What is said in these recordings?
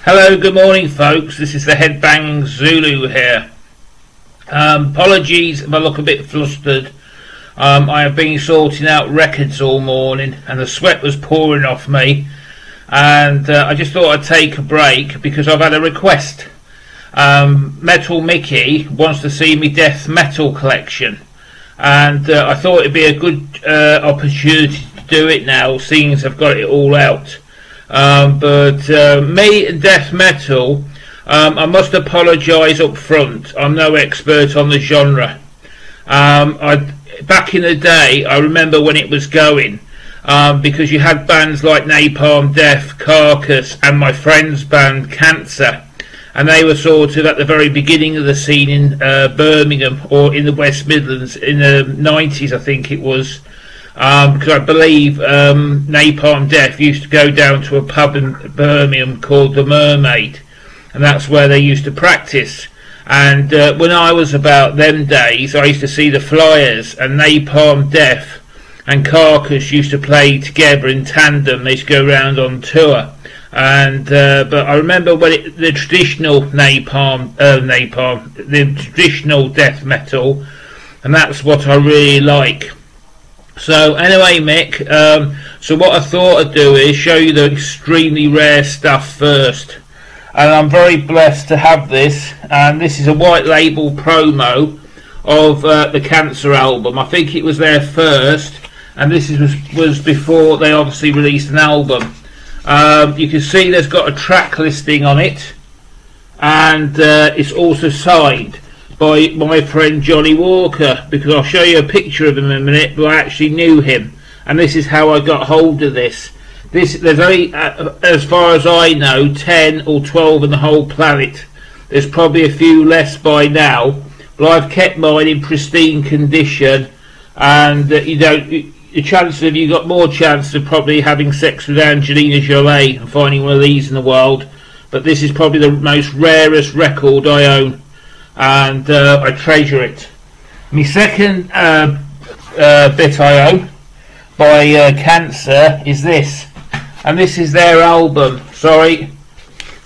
Hello, good morning folks, this is the Headbang Zulu here. Apologies if I look a bit flustered. I have been sorting out records all morning and the sweat was pouring off me, and I just thought I'd take a break because I've had a request. Metal Mickey wants to see me death metal collection, and I thought it'd be a good opportunity to do it now, seeing as I've got it all out. But me and death metal, I must apologise up front. I'm no expert on the genre. Back in the day, I remember when it was going, because you had bands like Napalm Death, Carcass, and my friend's band Cancer, and they were sort of at the very beginning of the scene in Birmingham, or in the West Midlands in the 90s, I think it was. Because I believe Napalm Death used to go down to a pub in Birmingham called the Mermaid, and that's where they used to practice. And when I was about them days, I used to see the Flyers, and Napalm Death and Carcass used to play together in tandem. They used to go around on tour. And but I remember when the traditional the traditional death metal, and that's what I really like. So anyway, Mick, so what I thought I'd do is show you the extremely rare stuff first. And I'm very blessed to have this, and this is a white label promo of the Cancer album. I think it was their first, and this was before they obviously released an album. You can see there's got a track listing on it, and it's also signed by my friend Johnny Walker, because I'll show you a picture of him in a minute, but I actually knew him, and this is how I got hold of this. There's only, as far as I know, 10 or 12 on the whole planet. There's probably a few less by now, but I've kept mine in pristine condition, and the chances of, you got more chance of probably having sex with Angelina Jolie and finding one of these in the world, but this is probably the most rarest record I own, and I treasure it. My second bit I own by Cancer is this, and this is their album, sorry,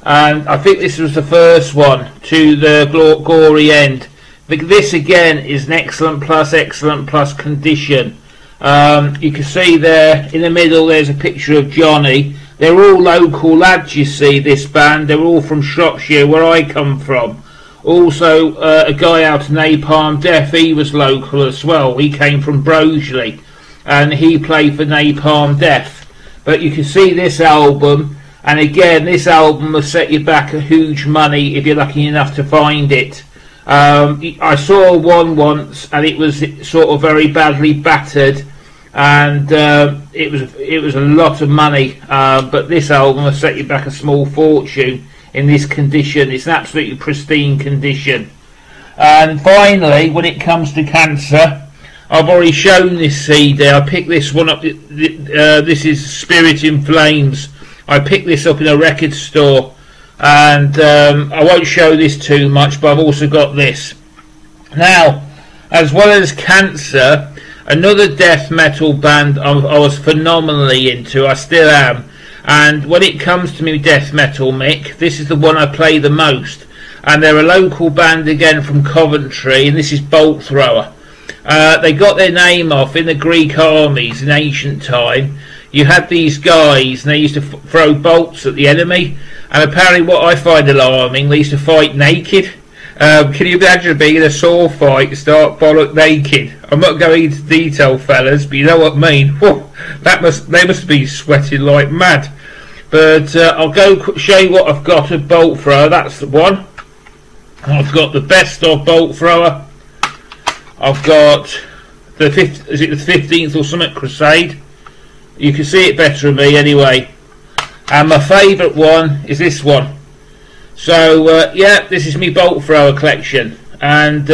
and I think this was the first one, To the Gory End. This again is an excellent plus condition. You can see there in the middle there's a picture of Johnny. They're all local lads, you see, this band. They're all from Shropshire, where I come from. Also, a guy out of Napalm Death, he was local as well. He came from Broseley, and he played for Napalm Death. But you can see this album, and again, this album will set you back a huge money if you're lucky enough to find it. I saw one once, and it was sort of very badly battered, and it was a lot of money. But this album will set you back a small fortune in this condition. It's an absolutely pristine condition. And finally, when it comes to Cancer, I've already shown this CD. I picked this one up. This is Spirit in Flames. I picked this up in a record store, and I won't show this too much, but I've also got this. Now, as well as Cancer, another death metal band I was phenomenally into, I still am, and when it comes to me death metal, Mick, this is the one I play the most, and they're a local band again from Coventry, and this is Bolt Thrower. They got their name off in the Greek armies in ancient time. You had these guys, and they used to throw bolts at the enemy, and apparently what I find alarming, they used to fight naked. Can you imagine being in a sword fight, start bollock naked? I'm not going into detail, fellas, but you know what I mean. Whoa, they must be sweating like mad. But I'll go show you what I've got of Bolt Thrower. That's the one. I've got the best of Bolt Thrower. I've got the 15th or something Crusade. You can see it better than me anyway. And my favourite one is this one. So yeah, this is my Bolt Thrower collection, and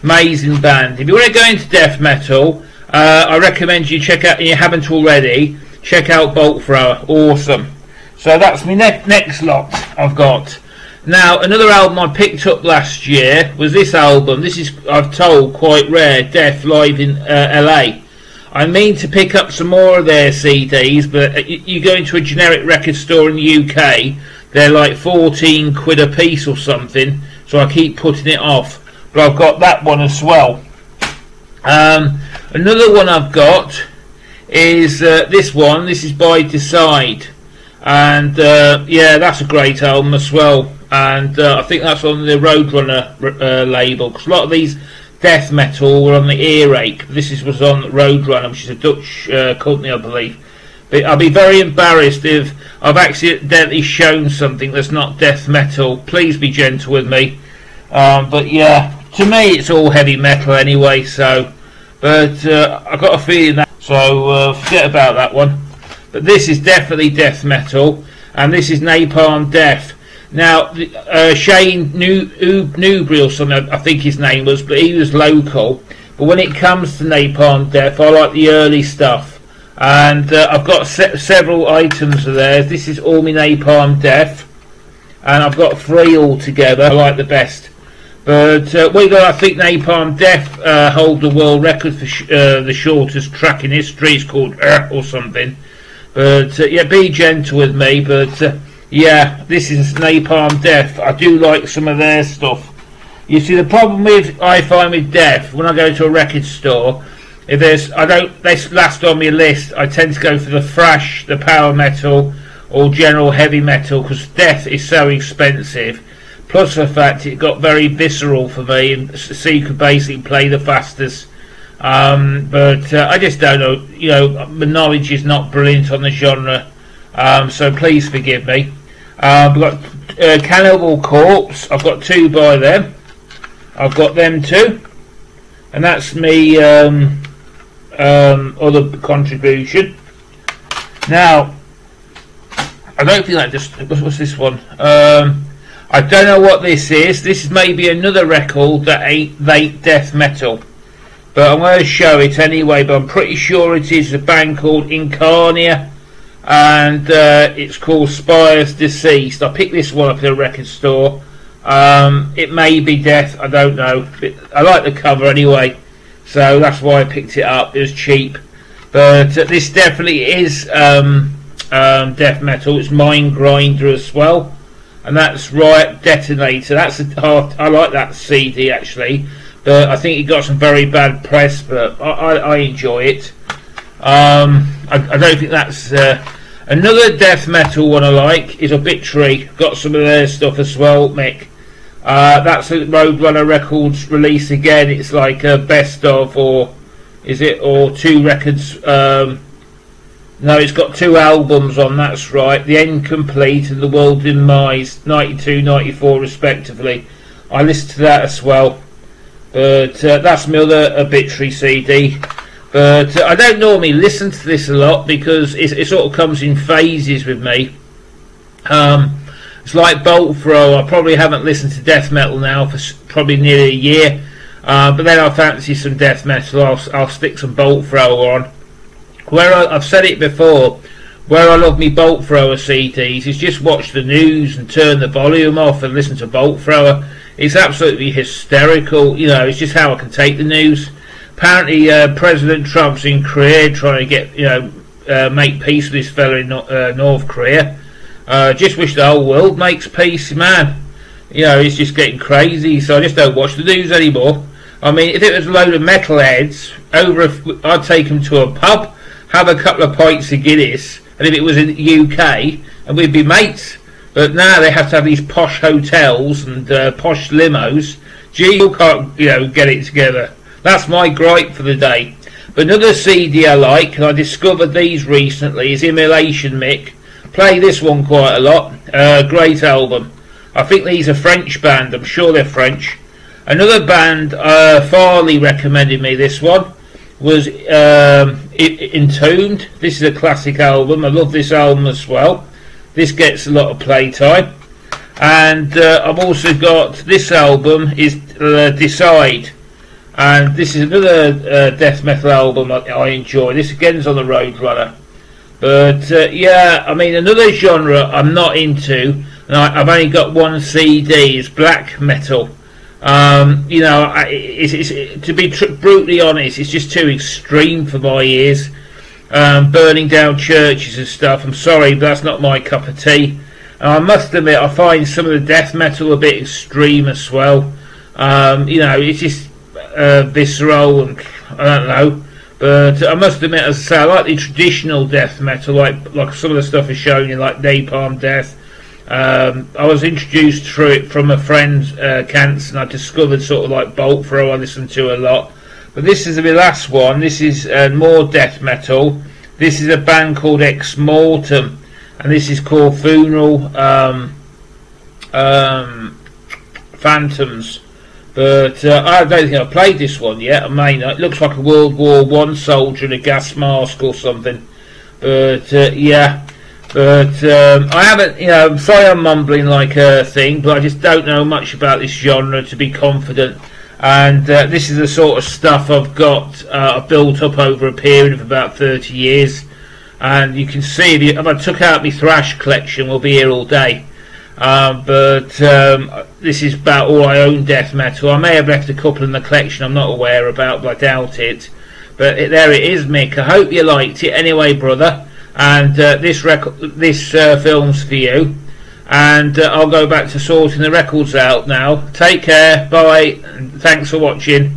amazing band. If you want to go into death metal, I recommend you check out, if you haven't already, check out Bolt Thrower. Awesome. So that's my next lot I've got. Now, another album I picked up last year was this album. This is, I've told, quite rare, Death live in LA. I mean to pick up some more of their CDs, but you go into a generic record store in the UK, they're like 14 quid a piece or something, so I keep putting it off. But I've got that one as well. Another one I've got is this one. This is by Decide, and yeah, that's a great album as well. And I think that's on the Roadrunner label, because a lot of these death metal were on the Earache. This was on Roadrunner, which is a Dutch company, I believe. But I'll be very embarrassed if I've accidentally shown something that's not death metal. Please be gentle with me. But yeah, to me it's all heavy metal anyway. So, but I got a feeling that. So forget about that one. But this is definitely death metal, and this is Napalm Death. Now, Shane Newbury or something, I think his name was, but he was local. But when it comes to Napalm Death, I like the early stuff. And I've got several items of theirs. This is all my Napalm Death. And I've got 3 altogether. I like the best. But I think Napalm Death hold the world record for the shortest track in history. It's called or something. But yeah, be gentle with me. But yeah, this is Napalm Death. I do like some of their stuff. You see, the problem I find with Death, when I go to a record store, if they last on my list, I tend to go for the thrash, the power metal, or general heavy metal, because Death is so expensive. Plus the fact it got very visceral for me, and so you could basically play the fastest. But I just don't know. You know, my knowledge is not brilliant on the genre. So please forgive me. We've got Cannibal Corpse. I've got 2 by them. I've got them 2, and that's me other contribution. Now, I don't think that just. What's this one? I don't know what this is. This is maybe another record that ain't death metal, but I'm going to show it anyway. But I'm pretty sure it is a band called Incarnia. And it's called Spires Deceased. I picked this one up at a record store. It may be death, I don't know. I like the cover anyway, so that's why I picked it up. It was cheap. But this definitely is death metal. It's Mind Grinder as well. And that's Riot Detonator. That's I like that CD actually. But I think it got some very bad press, but I enjoy it. I don't think that's another death metal one I like is Obituary. Got some of their stuff as well, Mick. That's a Roadrunner Records release again. It's like a best of, or is it, or 2 records? No, it's got 2 albums on. That's right, The End Complete and The World Demise, 92, 94 respectively. I listened to that as well. But that's my other Obituary CD. But I don't normally listen to this a lot because it sort of comes in phases with me. It's like Bolt Thrower. I probably haven't listened to death metal now for probably nearly a year. But then I fancy some death metal. I'll stick some Bolt Thrower on. I've said it before, where I love me Bolt Thrower CDs is just watch the news and turn the volume off and listen to Bolt Thrower. It's absolutely hysterical. You know, it's just how I can take the news. Apparently, President Trump's in Korea trying to get, make peace with this fella in North Korea. Just wish the whole world makes peace, man. You know, it's just getting crazy. So I just don't watch the news anymore. I mean, if it was a load of metalheads, I'd take them to a pub, have a couple of pints of Guinness, and if it was in the UK, and we'd be mates. But now they have to have these posh hotels and posh limos. Gee, you can't, get it together. That's my gripe for the day. But another CD I like, and I discovered these recently, is Immolation, Mick. Play this one quite a lot. Great album. I think these are French band. I'm sure they're French. Another band, Farley recommended me this one, was Entombed. This is a classic album. I love this album as well. This gets a lot of playtime. And I've also got this album is Decide. And this is another death metal album I enjoy. This again is on the Roadrunner. But yeah, I mean, another genre I'm not into, and I've only got one CD, is black metal. It's to be brutally honest, it's just too extreme for my ears. Burning down churches and stuff. I'm sorry, but that's not my cup of tea. And I must admit, I find some of the death metal a bit extreme as well. You know, it's just visceral, and I don't know. But I must admit, as I say, I like the traditional death metal, like some of the stuff is showing you, like Napalm Death. I was introduced through it from a friend, Cance, and I discovered sort of like Bolt Thrower I listened to a lot. But this is the last one. This is more death metal. This is a band called Ex Mortem, and this is called Funeral Phantoms. But I don't think I've played this one yet. I may not. It looks like a World War I soldier in a gas mask or something. But yeah. But I haven't, you know, I'm sorry I'm mumbling like a thing, but I just don't know much about this genre to be confident. And this is the sort of stuff I've got built up over a period of about 30 years. And you can see, if I took out my thrash collection, we'll be here all day. But this is about all I own death metal. I may have left a couple in the collection I'm not aware about, but I doubt it. But there it is, Mick. I hope you liked it anyway, brother. And this film's for you. And I'll go back to sorting the records out now. Take care, bye, and thanks for watching.